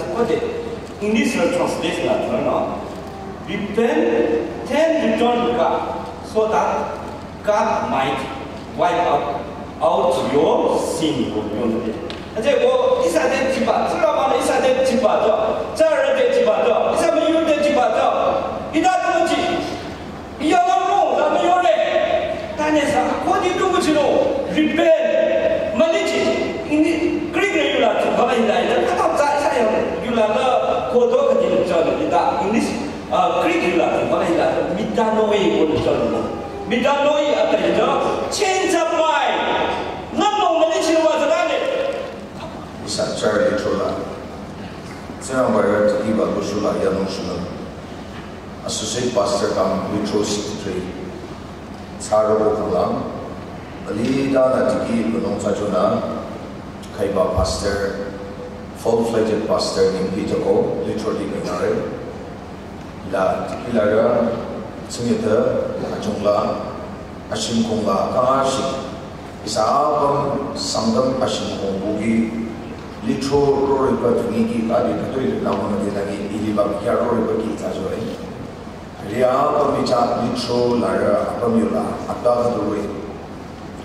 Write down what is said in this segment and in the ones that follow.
that's what it. English translation repent, then return to God, so that God might wipe out your sin. 而且我一三天几把，知道吗？一三天几把的，这二天几把的，一三没有的几把的，一大对不起，一样的梦咱没有嘞。但是啥？我的对不起喽 ，repent， 马里奇，你 Greek 人有了，他们来的，他到在啥样有了个好多个地方的，他 English Greek 有了，他们来的，米达诺伊我们叫什么？米达诺伊啊，对的，千trăm迈，那么马里奇的话是哪里？ Tsarü Lithro Tsarü bayar khyüba kusula yanong sula Associate Pastor kam Lithro 63 Tsarü bokala alida na tiki bunong sajuna khyüba pastor full-fledged pastor nim Checho Lithro di ngare la tiki lara singita ajungla ashim kongla kashi isabam sangam ashim kongbugi Lithro roi pa tungi ki adi katoi lamona de lagi iliba kya roi pa ki ta joy ria pa micha Lithro lara apamula atta roi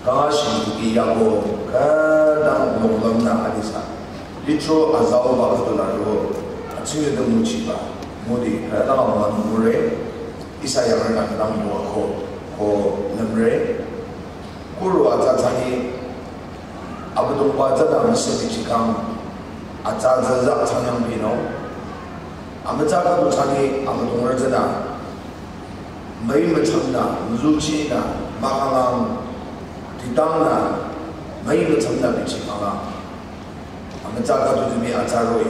ka shi ki ya go ka da long na adisa Lithro azao ba ka la ro achine de muchi ba modi ka da ma mure isa ya na ka dam bo ko namre kuru ata tani abdul wajada masjid cikam aca zaza chanyang bino amaca ka buchani amadung rajana mai machamna luchi na makalang tidang na mai machamna bichimanga amaca ka tujumi aca roi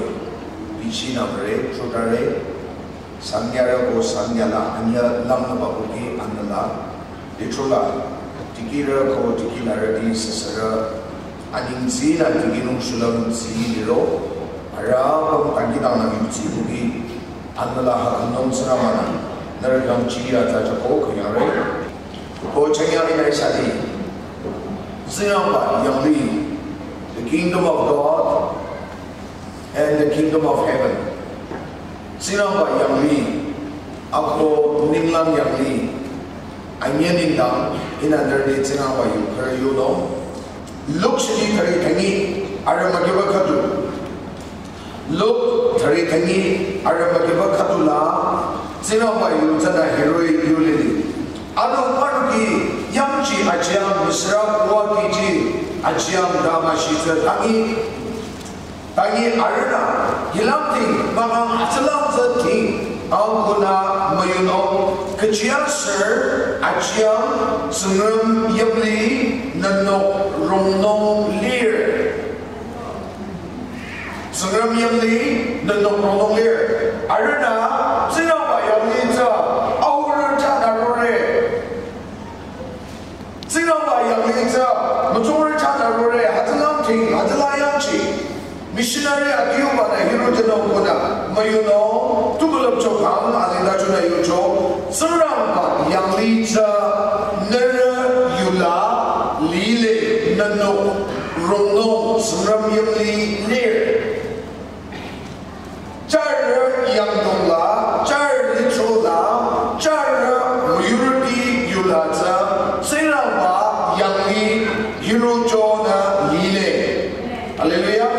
bichi na mare chotare sangyara ko sangyala anya lamna babuki andala Lithro tikira ko tikila di sasara aning zina tiginung sulam ziliro arapam tangitang naging zibugi anala hakanong saramana naragang chiya tajako kanyare ko chanyari na isadi zinamba yangli the kingdom of God and the kingdom of heaven zinamba yangli ako ninglang yangli anyaning dang inandarni zinamba you know Look shidi thari thangi aramagiba khatu Look thari thangi aramagiba khatu la sina ba yu chana heroi yu lili ado parki yamchi ajiam misra kwa kiji ajiam dama shita tangi arana hilamti bang asalam zati aukuna mayuno kajia sir ajiam sungam yamli nano rongno lir sungam yamli nano rongno lir arana sinaba yamli cha aura cha darore sinaba yamli cha mujur cha darore hatalam thi hatalayam chi missionary akiuba na hero jano kona mayuno tugulap chokam alinda chuna yucho saramba yamli cha nara yula lile nano rongno sumram yamli lir char yamdongla char Lithro la char muyurti yula cha saramba yamli hero jona lile hallelujah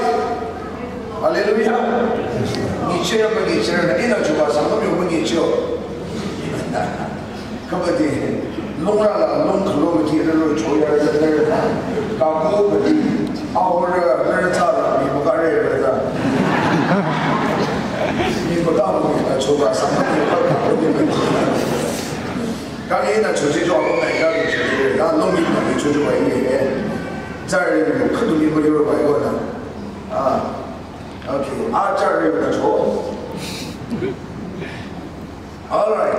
hallelujah ni chera bagi chera na ina chuba sangam yo bagi chio kabadi longra la long kilometer ro choya ra ra ka ko badi aur ra cha la ni bogare ra ra ni boda mo na chuba sangam yo bagi ka ni na choji jo ko na ga ni choji ra long ni na choji wa ni e zai ko du ni bo yo ba yo na okay, Tsarü Lithro. All right.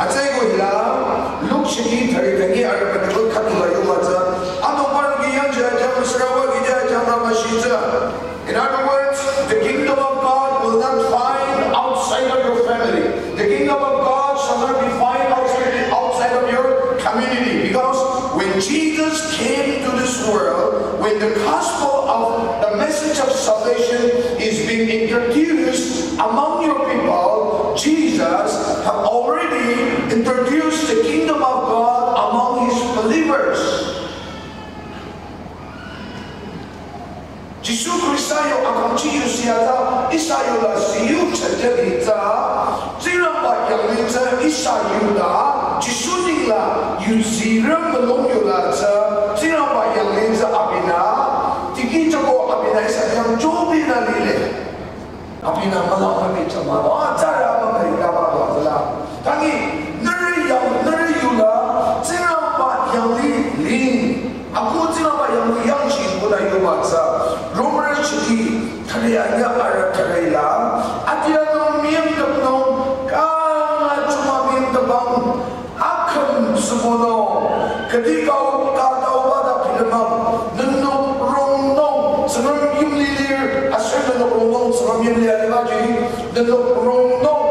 Atsai ko hila look shiki thari thangi arabani ko khatula yumacha adopar ki yanja jam srawa ki jam ramashita. In other words, the kingdom of God will not find outside of your family. The kingdom of God shall not be found outside of your community, because when Jesus came to this world, when the gospel of the message of salvation is being introduced introduced among your people, Jesus have already introduced the kingdom of God among his believers. Jisu Kristayo akan ciu siada isayo la siu cederi ta ziram ba yang ni ta isayo la Jisu ni la yu ziram belum yu la ta ziram ba yang ni ta abina tiki jago abina isa yang jobi na lile abina malam kami cuma cara mengenai apa saja tangi neri yu la ziram ba yang li aku ziram ba yang ciu pula yu baca Romer citi tarianya arah tarailah atiano miem tepnong kama cuma miem tepang akan semono ketika kau pada filmam nenok rongdong senang yum lilir asal nenok rongdong senang yum lilir lagi nenok rongdong